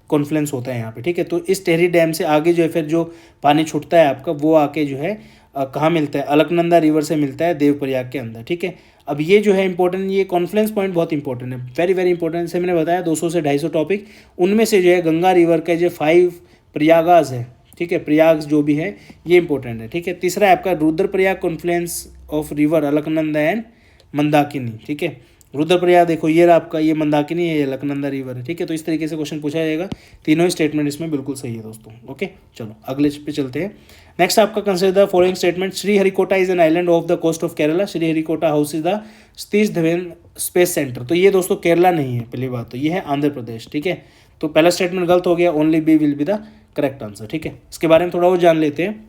कॉन्फ्लुएंस होता है यहाँ पे, ठीक है। तो इस टेहरी डैम से आगे जो है फिर जो पानी छूटता है आपका, वो आके जो है कहाँ मिलता है? अलकनंदा रिवर से मिलता है देवप्रयाग के अंदर, ठीक है। अब ये जो है इंपॉर्टेंट, ये कॉन्फ्लुएंस पॉइंट बहुत इंपॉर्टेंट है, वेरी वेरी इंपॉर्टेंट। से मैंने बताया 200 से 250 टॉपिक, उनमें से जो है गंगा रिवर के जो 5 प्रयागाज है, ठीक है, प्रयाग जो भी है ये इंपॉर्टेंट है, ठीक है। तीसरा है आपका Rudraprayag Confluence of river Alaknanda and Mandakini, ठीक है। रुद्रप्रयाग देखो ये रहा आपका, ये मंदाकिनी है, ये अलकनंदा रिवर है, ठीक है। तो इस तरीके से क्वेश्चन पूछा जाएगा। तीनों ही स्टेटमेंट इसमें बिल्कुल सही है दोस्तों। ओके, चलो अगले पे चलते हैं। नेक्स्ट आपका consider the following statement. Sriharikota is an island off the coast of Kerala. Sriharikota house is the Satish Dhawan space centre. तो ये दोस्तों केरला नहीं है, पहली बात तो ये है आंध्र प्रदेश, ठीक है। तो पहला स्टेटमेंट गलत हो गया, only B will be the correct answer, ठीक है। इसके बारे में थोड़ा और जान लेते हैं।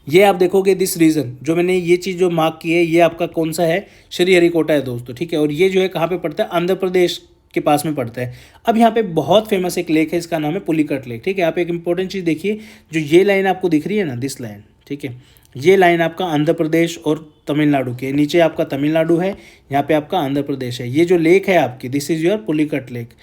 ये आप देखोगे दिस रीजन, जो मैंने ये चीज़ जो मार्क की है, ये आपका कौन सा है? श्रीहरिकोटा है दोस्तों, ठीक है। और ये जो है कहाँ पे पड़ता है? आंध्र प्रदेश के पास में पड़ता है। अब यहाँ पे बहुत फेमस एक लेक है, इसका नाम है पुलिकट लेक, ठीक है। आप एक इंपॉर्टेंट चीज़ देखिए, जो ये लाइन आपको दिख रही है ना, दिस लाइन, ठीक है, ये लाइन आपका आंध्र प्रदेश और तमिलनाडु के नीचे आपका तमिलनाडु है, यहाँ पे आपका आंध्र प्रदेश है। ये जो लेक है आपकी, this is your Pulicat lake.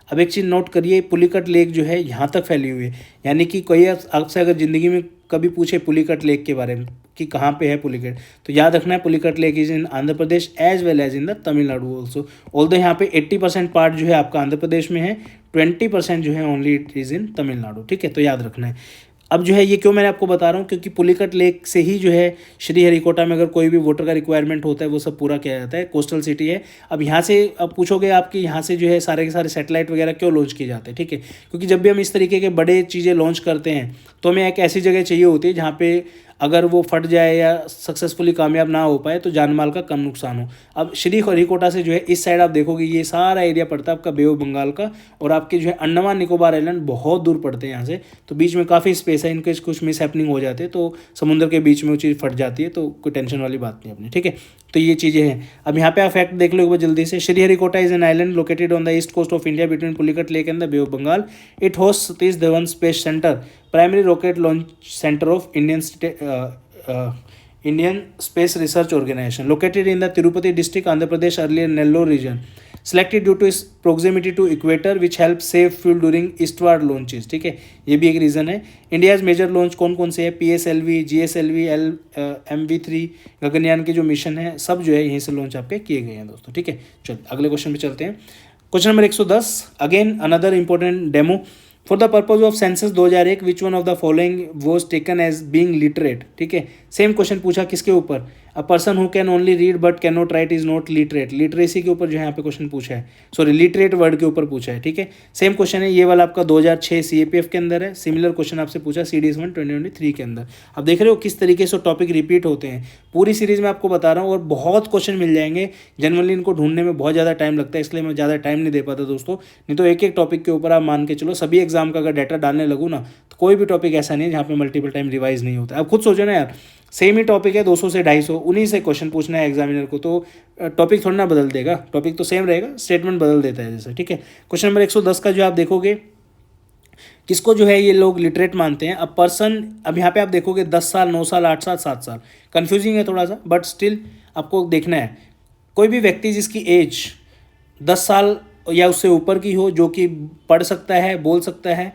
अब एक चीज़ नोट करिए, पुलिकट लेक जो है यहाँ तक फैली हुई है, यानी कि कोई आपसे अगर ज़िंदगी में कभी पूछे पुलिकट लेक के बारे में कि कहाँ पे है पुलिकट, तो याद रखना है Pulicat lake is in Andhra Pradesh as well as in the Tamil Nadu also. Although यहाँ पे 80% पार्ट जो है आपका आंध्र प्रदेश में है, 20% जो है only it is in Tamil Nadu, ठीक है। तो याद रखना है। अब जो है ये क्यों मैंने आपको बता रहा हूँ, क्योंकि पुलिकट लेक से ही जो है श्रीहरिकोटा में अगर कोई भी वाटर का रिक्वायरमेंट होता है वो सब पूरा किया जाता है। कोस्टल सिटी है। अब यहाँ से अब पूछोगे आपके यहाँ से जो है सारे के सारे सैटेलाइट वगैरह क्यों लॉन्च किए जाते हैं, ठीक है। क्योंकि जब भी हम इस तरीके के बड़े चीज़ें लॉन्च करते हैं तो हमें एक ऐसी जगह चाहिए होती है जहाँ पे अगर वो फट जाए या सक्सेसफुली कामयाब ना हो पाए तो जान माल का कम नुकसान हो। अब श्रीहरिकोटा से जो है इस साइड आप देखोगे ये सारा एरिया पड़ता है आपका बे ऑफ बंगाल का, और आपके जो है अंडमान निकोबार आइलैंड बहुत दूर पड़ते हैं यहाँ से, तो बीच में काफ़ी स्पेस है। इनके कुछ मिस हैपनिंग हो जाते हैं तो समुद्र के बीच में वो चीज़ फट जाती है, तो कोई टेंशन वाली बात नहीं अपनी, ठीक है। तो ये चीज़ें हैं। अब यहाँ पे आप फैक्ट देख लो एक बार जल्दी से। Sriharikota is an island located on the east coast of India between Pulicat lake and the bay of Bengal. It host Satish Dhawan space centre, primary rocket launch centre of Indian Space Research Organization, located in the Tirupati district, Andhra Pradesh, earlier Nellore region. Selected due to its proximity to equator, which helps save fuel during eastward launches, ठीक है। ये भी एक reason है। India's major launch कौन कौन से है? PSLV, GSLV, MV3 गगनयान के जो मिशन है सब जो है यहीं से लॉन्च आपके किए गए हैं दोस्तों, ठीक है। चलिए अगले क्वेश्चन पे चलते हैं। Question number 110, again another important demo. For the purpose of census 2001 which one of the following was taken as being literate, ठीक है। सेम क्वेश्चन पूछा किसके ऊपर? A person who can only read but can not write is not literate. Literacy के ऊपर जो है यहाँ पे क्वेश्चन पूछा है, सॉरी लिटरेट वर्ड के ऊपर पूछा है, ठीक है। सेम क्वेश्चन है, ये वाला आपका 2006 CAPF के अंदर है। सिमिलर क्वेश्चन आपसे पूछा CDS1 2023 के अंदर। अब देख रहे हो किस तरीके से टॉपिक रिपीट होते हैं। पूरी सीरीज में आपको बता रहा हूँ और बहुत क्वेश्चन मिल जाएंगे। जनरली इनको ढूंढने में बहुत ज़्यादा टाइम लगता है, इसलिए मैं ज़्यादा टाइम नहीं दे पाता दोस्तों। नहीं तो एक एक टॉपिक के ऊपर आप मान के चलो सभी एग्जाम का अगर डाटा डालने लगूँ ना, तो कोई भी टॉपिक ऐसा नहीं है जहाँ पे मल्टीपल टाइम रिवाइज नहीं होता। अब खुद सोचो ना यार, सेम ही टॉपिक है 200 से 250, उन्हीं से क्वेश्चन पूछना है एग्जामिनर को, तो टॉपिक थोड़ा ना बदल देगा। टॉपिक तो सेम रहेगा, स्टेटमेंट बदल देता है जैसे, ठीक है। क्वेश्चन नंबर 110 का जो आप देखोगे, किसको जो है ये लोग लिटरेट मानते हैं? अब पर्सन, अब यहाँ पे आप देखोगे 10 साल, 9 साल, 8 साल, 7 साल, कन्फ्यूजिंग है थोड़ा सा, बट स्टिल आपको देखना है। कोई भी व्यक्ति जिसकी एज 10 साल या उससे ऊपर की हो, जो कि पढ़ सकता है, बोल सकता है,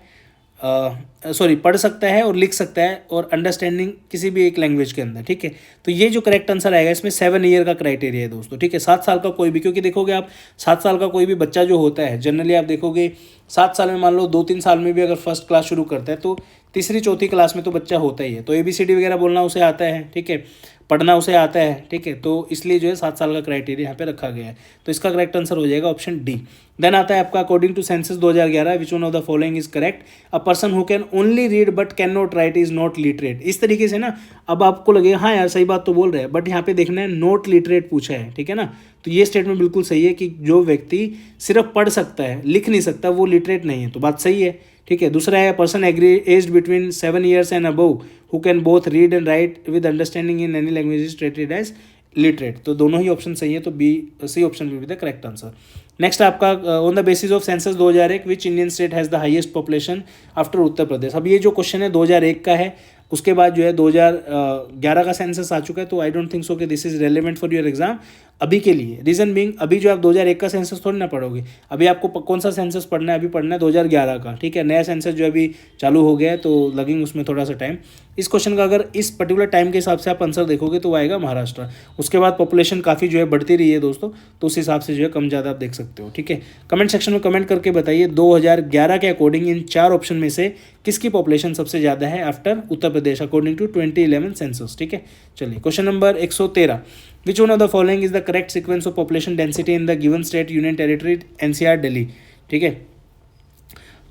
पढ़ सकता है और लिख सकता है और अंडरस्टैंडिंग किसी भी एक लैंग्वेज के अंदर, ठीक है। तो ये जो करेक्ट आंसर आएगा इसमें 7 ईयर का क्राइटेरिया है दोस्तों, ठीक है। 7 साल का कोई भी, क्योंकि देखोगे आप 7 साल का कोई भी बच्चा जो होता है जनरली आप देखोगे 7 साल में, मान लो 2-3 साल में भी अगर फर्स्ट क्लास शुरू करता है तो तीसरी चौथी क्लास में तो बच्चा होता ही है, तो ABCD वगैरह बोलना उसे आता है, ठीक है, पढ़ना उसे आता है, ठीक है, तो इसलिए जो है 7 साल का क्राइटेरिया यहाँ पे रखा गया है। तो इसका करेक्ट आंसर हो जाएगा ऑप्शन डी। देन आता है आपका according to census 2011 which one of the following is correct, a person who can only read but can not write is not literate. इस तरीके से ना अब आपको लगेगा हाँ यार सही बात तो बोल रहे हैं, बट यहाँ पे देखना है नॉट लिटरेट पूछा है, ठीक है ना। तो ये स्टेटमेंट बिल्कुल सही है कि जो व्यक्ति सिर्फ पढ़ सकता है लिख नहीं सकता वो लिटरेट नहीं है, तो बात सही है, ठीक है। दूसरा है पर्सन एग्री aged between 7 years and above who can both read and write with understanding in any language is treated as literate. तो दोनों ही ऑप्शन सही है, तो C option will be the correct answer. Next आपका on the basis of census 2001 which Indian state has the highest population after Uttar Pradesh. अब ये जो क्वेश्चन है 2001 का है, उसके बाद जो है 2011 का सेंसस आ चुका है, तो आई डोंट थिंक सो कि this is relevant for your exam अभी के लिए। रीजन बीइंग अभी जो आप 2001 का सेंसस थोड़ी ना पढ़ोगे, अभी आपको कौन सा सेंसस पढ़ना है, अभी पढ़ना है 2011 का, ठीक है। नया सेंसस जो अभी चालू हो गया है तो लगेंगे उसमें थोड़ा सा टाइम। इस क्वेश्चन का अगर इस पर्टिकुलर टाइम के हिसाब से आप आंसर देखोगे तो वो आएगा महाराष्ट्र। उसके बाद पॉपुलेशन काफ़ी जो है बढ़ती रही है दोस्तों, तो उस हिसाब से जो है कम ज़्यादा आप देख सकते हो, ठीक है। कमेंट सेक्शन में कमेंट करके बताइए 2011 के अकॉर्डिंग इन 4 ऑप्शन में से किसकी पॉपुलेशन सबसे ज़्यादा है after Uttar Pradesh according to 2011 census, ठीक है। चलिए question number 113, which one of the following is the correct sequence of population density in the given state union territory NCR Delhi, ठीक है।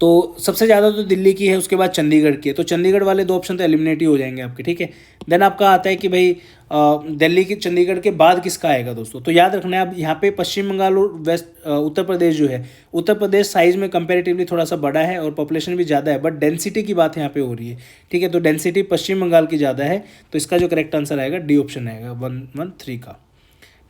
तो सबसे ज़्यादा तो दिल्ली की है, उसके बाद चंडीगढ़ की है, तो चंडीगढ़ वाले 2 ऑप्शन तो एलिमिनेट ही हो जाएंगे आपके, ठीक है। देन आपका आता है कि भाई दिल्ली की चंडीगढ़ के बाद किसका आएगा दोस्तों, तो याद रखना है आप यहाँ पे पश्चिम बंगाल और उत्तर प्रदेश जो है, उत्तर प्रदेश साइज़ में कंपैरेटिवली थोड़ा सा बड़ा है और पॉपुलेशन भी ज़्यादा है, बट डेंसिटी की बात यहाँ पे हो रही है, ठीक है। तो डेंसिटी पश्चिम बंगाल की ज़्यादा है, तो इसका जो करेक्ट आंसर आएगा डी ऑप्शन आएगा 113 का।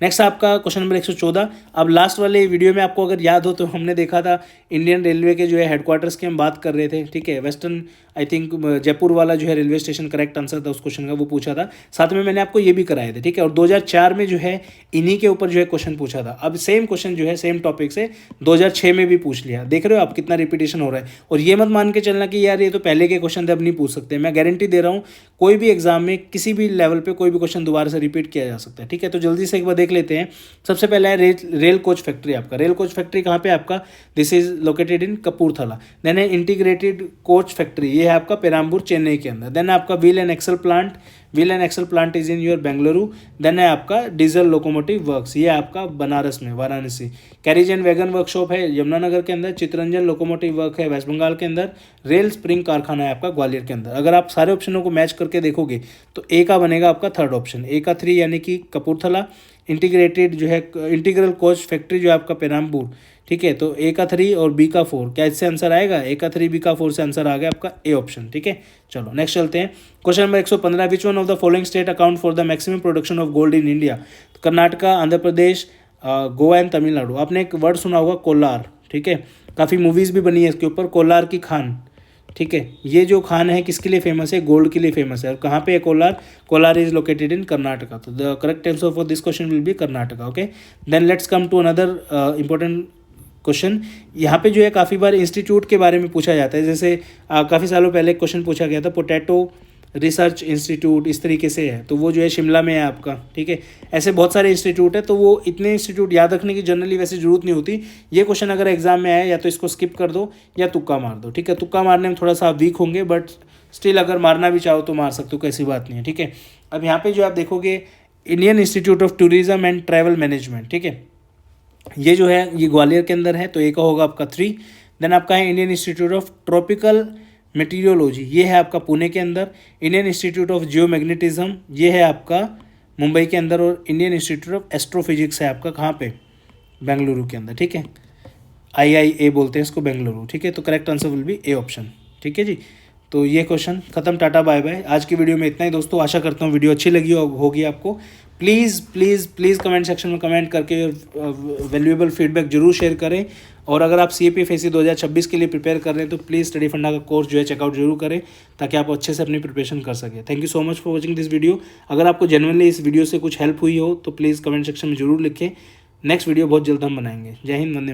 नेक्स्ट आपका क्वेश्चन नंबर 114। अब लास्ट वाले वीडियो में आपको अगर याद हो तो हमने देखा था इंडियन रेलवे के जो है हेडक्वार्टर्स की हम बात कर रहे थे, ठीक है। वेस्टर्न आई थिंक जयपुर वाला जो है रेलवे स्टेशन करेक्ट आंसर था उस क्वेश्चन का, वो पूछा था, साथ में मैंने आपको ये भी कराए थे, ठीक है। और 2004 में जो है इन्हीं के ऊपर जो है क्वेश्चन पूछा था। अब सेम क्वेश्चन जो है सेम टॉपिक से 2006 में भी पूछ लिया, देख रहे हो आप कितना रिपीटेशन हो रहा है। और ये मत मान के चलना कि यार ये तो पहले के क्वेश्चन थे अब नहीं पूछ सकते, मैं गारंटी दे रहा हूँ कोई भी एग्जाम में किसी भी लेवल पे कोई भी क्वेश्चन दोबारा से रिपीट किया जा सकता है, ठीक है। तो जल्दी से एक बार देख लेते हैं। सबसे पहले है रेल कोच फैक्ट्री। आपका रेल कोच फैक्ट्री कहाँ पे आपका, this is located in Kapurthala. Then है इंटीग्रेटेड कोच फैक्ट्री, ये है आपका पेराम्बूर चेन्नई के अंदर। देन आपका wheel and axle plant is in your Bengaluru. Then है आपका डीजल लोकोमोटिव वर्क्स, ये आपका बनारस में Varanasi. Carriage and wagon workshop है यमुनानगर के अंदर। चित्ररंजन लोकोमोटिव वर्क है वेस्ट बंगाल के अंदर। रेल स्प्रिंग कारखाना है आपका ग्वालियर के अंदर। अगर आप सारे ऑप्शनों को मैच करके देखोगे तो ए का बनेगा आपका थर्ड ऑप्शन, ए का 3 यानी कि कपूरथला। इंटीग्रेटेड जो है इंटीग्रल कोच फैक्ट्री जो है आपका पेराम्बूर, ठीक है। तो ए का 3 और बी का 4, क्या इससे आंसर आएगा, ए का 3 बी का 4 से आंसर आ गया आपका ए ऑप्शन, ठीक है। चलो नेक्स्ट चलते हैं। Question number 115, which one of the following state account for the maximum production of gold in India. Karnataka, Andhra Pradesh, Goa and Tamil Nadu. आपने एक वर्ड सुना होगा कोलार, ठीक है, काफ़ी मूवीज़ भी बनी है इसके ऊपर, कोलार की खान, ठीक है। ये जो खान है किसके लिए फेमस है, गोल्ड के लिए फेमस है। और कहाँ पे है Kolar, Kolar is located in Karnataka. तो the correct answer for this question will be Karnataka, okay. Then let's come to another important question. यहाँ पे जो है काफ़ी बार इंस्टीट्यूट के बारे में पूछा जाता है, जैसे काफ़ी सालों पहले क्वेश्चन पूछा गया था पोटैटो रिसर्च इंस्टीट्यूट, इस तरीके से है, तो वो जो है शिमला में है आपका, ठीक है। ऐसे बहुत सारे इंस्टीट्यूट है, तो वो इतने इंस्टीट्यूट याद रखने की जनरली वैसे जरूरत नहीं होती। ये क्वेश्चन अगर एग्जाम में आए या तो इसको स्किप कर दो या तुक्का मार दो, ठीक है। तुक्का मारने में थोड़ा सा वीक होंगे, बट स्टिल अगर मारना भी चाहो तो मार सकते हो, कैसी बात नहीं है, ठीक है। अब यहाँ पे जो आप देखोगे Indian institute of tourism and travel management, ठीक है, ये जो है ये ग्वालियर के अंदर है, तो एक होगा आपका 3। देन आपका है इंडियन इंस्टीट्यूट ऑफ ट्रॉपिकल मेटीरियोलॉजी, ये है आपका पुणे के अंदर। इंडियन इंस्टीट्यूट ऑफ जियोमैग्नेटिज्म, ये है आपका मुंबई के अंदर। और इंडियन इंस्टीट्यूट ऑफ एस्ट्रोफिजिक्स है आपका कहाँ पे, बेंगलुरु के अंदर, ठीक है। IIA बोलते हैं इसको, बेंगलुरु, ठीक है। तो correct answer will be A option, ठीक है जी। तो ये क्वेश्चन खत्म, टाटा बाय बाय। आज की वीडियो में इतना ही दोस्तों, आशा करता हूँ वीडियो अच्छी लगी होगी आपको। Please please please comment section में कमेंट करके वैल्यूएबल फीडबैक जरूर शेयर करें। और अगर आप CAPFACE 2026 के लिए प्रिपेयर कर रहे हैं तो प्लीज़ स्टडी फंडा का कोर्स जो है चेकआउट जरूर करें, ताकि आप अच्छे से अपनी प्रिपरेशन कर सकें। Thank you so much for watching this video. अगर आपको जेन्युइनली इस वीडियो से कुछ हेल्प हुई हो तो प्लीज़ कमेंट सेक्शन में जरूर लिखें। नेक्स्ट वीडियो बहुत जल्द हम बनाएंगे। जय हिंद, वंदे